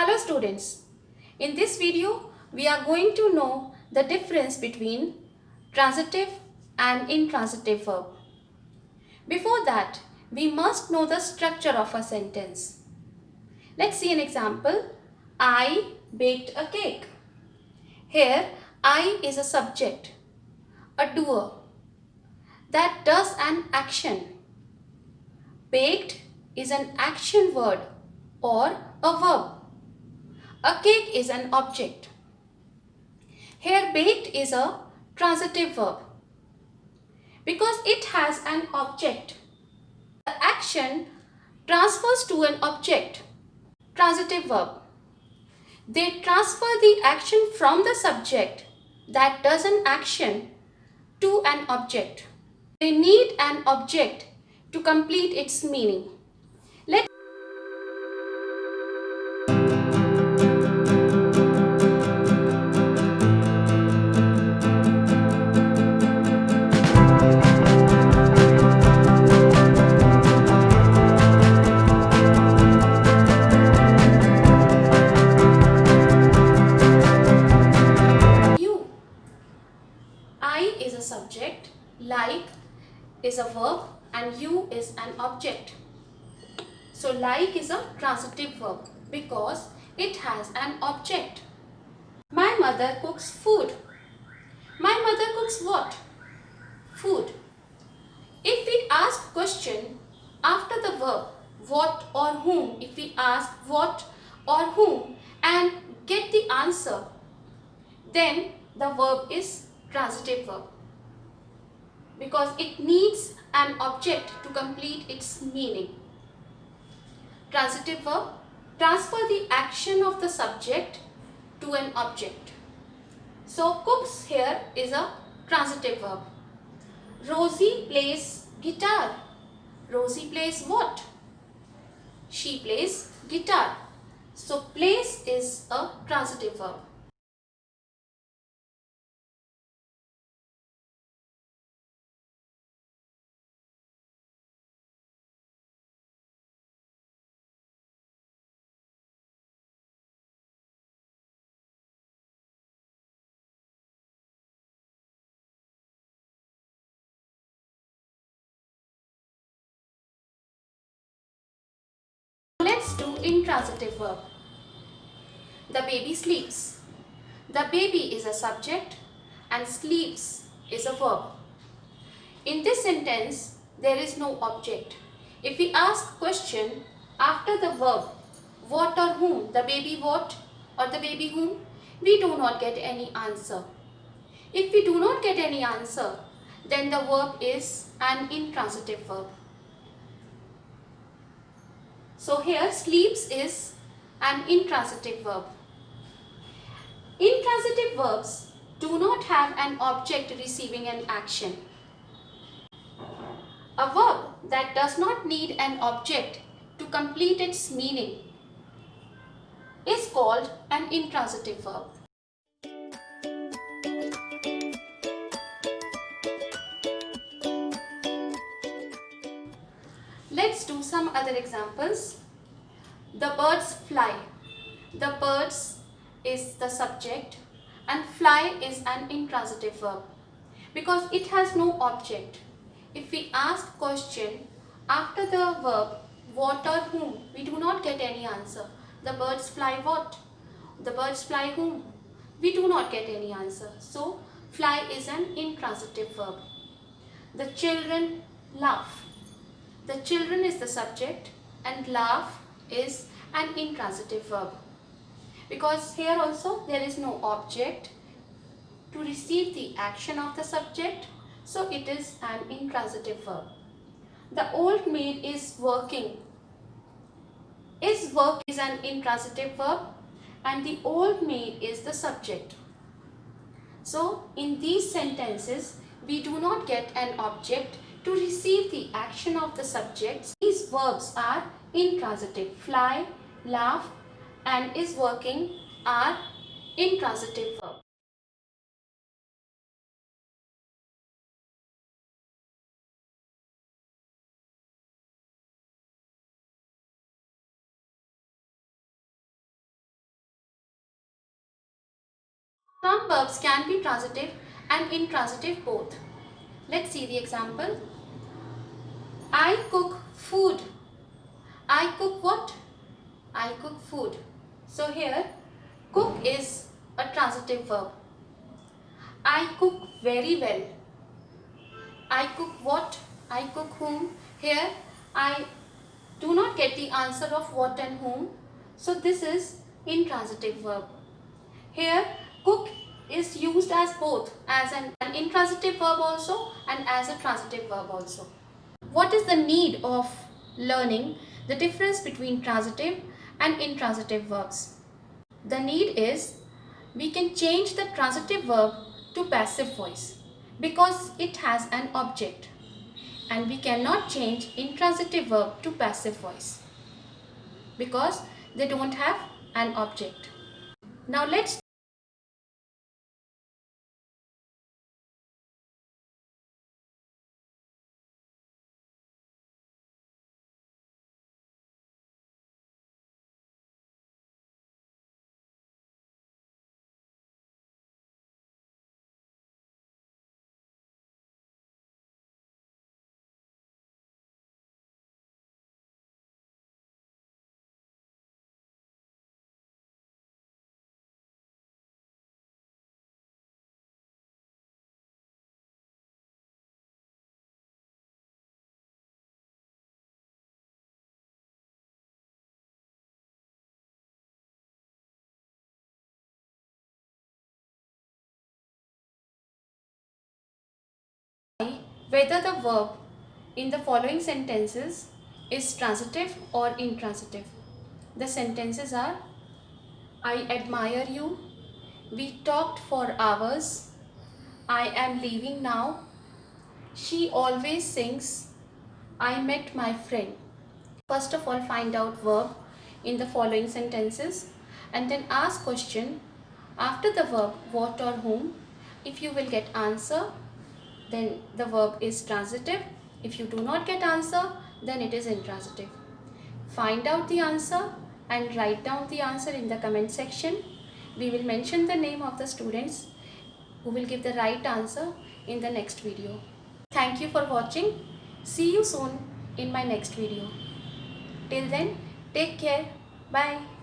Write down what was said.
Hello students, in this video we are going to know the difference between transitive and intransitive verb. Before that, we must know the structure of a sentence. Let's see an example. I baked a cake. Here, I is a subject, a doer that does an action. Baked is an action word or a verb. A cake is an object. Here baked is a transitive verb because it has an object. The action transfers to an object. Transitive verb. They transfer the action from the subject that does an action to an object. They need an object to complete its meaning. Let I is a subject, like is a verb and you is an object. So like is a transitive verb because it has an object. My mother cooks food. My mother cooks what? Food. If we ask question after the verb what or whom, if we ask what or whom and get the answer, then the verb is transitive verb because it needs an object to complete its meaning. Transitive verb transfer the action of the subject to an object. So cooks here is a transitive verb. Rosie plays guitar. Rosie plays what? She plays guitar. So plays is a transitive verb. Let's do intransitive verb. The baby sleeps. The baby is a subject and sleeps is a verb. In this sentence, there is no object. If we ask question after the verb what or whom, the baby what or the baby whom, we do not get any answer. If we do not get any answer, then the verb is an intransitive verb. So here sleeps is an intransitive verb. Intransitive verbs do not have an object receiving an action. A verb that does not need an object to complete its meaning is called an intransitive verb. Let's do some other examples. The birds fly. The birds is the subject and fly is an intransitive verb because it has no object. If we ask question after the verb what or whom, we do not get any answer. The birds fly what? The birds fly whom? We do not get any answer. So fly is an intransitive verb. The children laugh. The children is the subject and laugh is an intransitive verb because here also there is no object to receive the action of the subject, so it is an intransitive verb. The old maid is working. Is work is an intransitive verb and the old maid is the subject. So in these sentences we do not get an object to receive the action of the subjects. These verbs are intransitive. Fly, laugh and is working are intransitive verbs. Some verbs can be transitive and intransitive both. Let's see the example. I cook food. I cook what? I cook food. So here, cook is a transitive verb. I cook very well. I cook what? I cook whom? Here, I do not get the answer of what and whom. So this is intransitive verb. Here, cook is used as both, as an intransitive verb also and as a transitive verb also. What is the need of learning the difference between transitive and intransitive verbs? The need is we can change the transitive verb to passive voice because it has an object, and we cannot change intransitive verb to passive voice because they don't have an object. Now let's see whether the verb in the following sentences is transitive or intransitive. The sentences are: I admire you. We talked for hours. I am leaving now. She always sings. I met my friend. First of all, find out verb in the following sentences and then ask question after the verb what or whom. If you will get answer, then the verb is transitive. If you do not get answer, then it is intransitive. Find out the answer and write down the answer in the comment section. We will mention the name of the students who will give the right answer in the next video. Thank you for watching. See you soon in my next video. Till then, take care. Bye.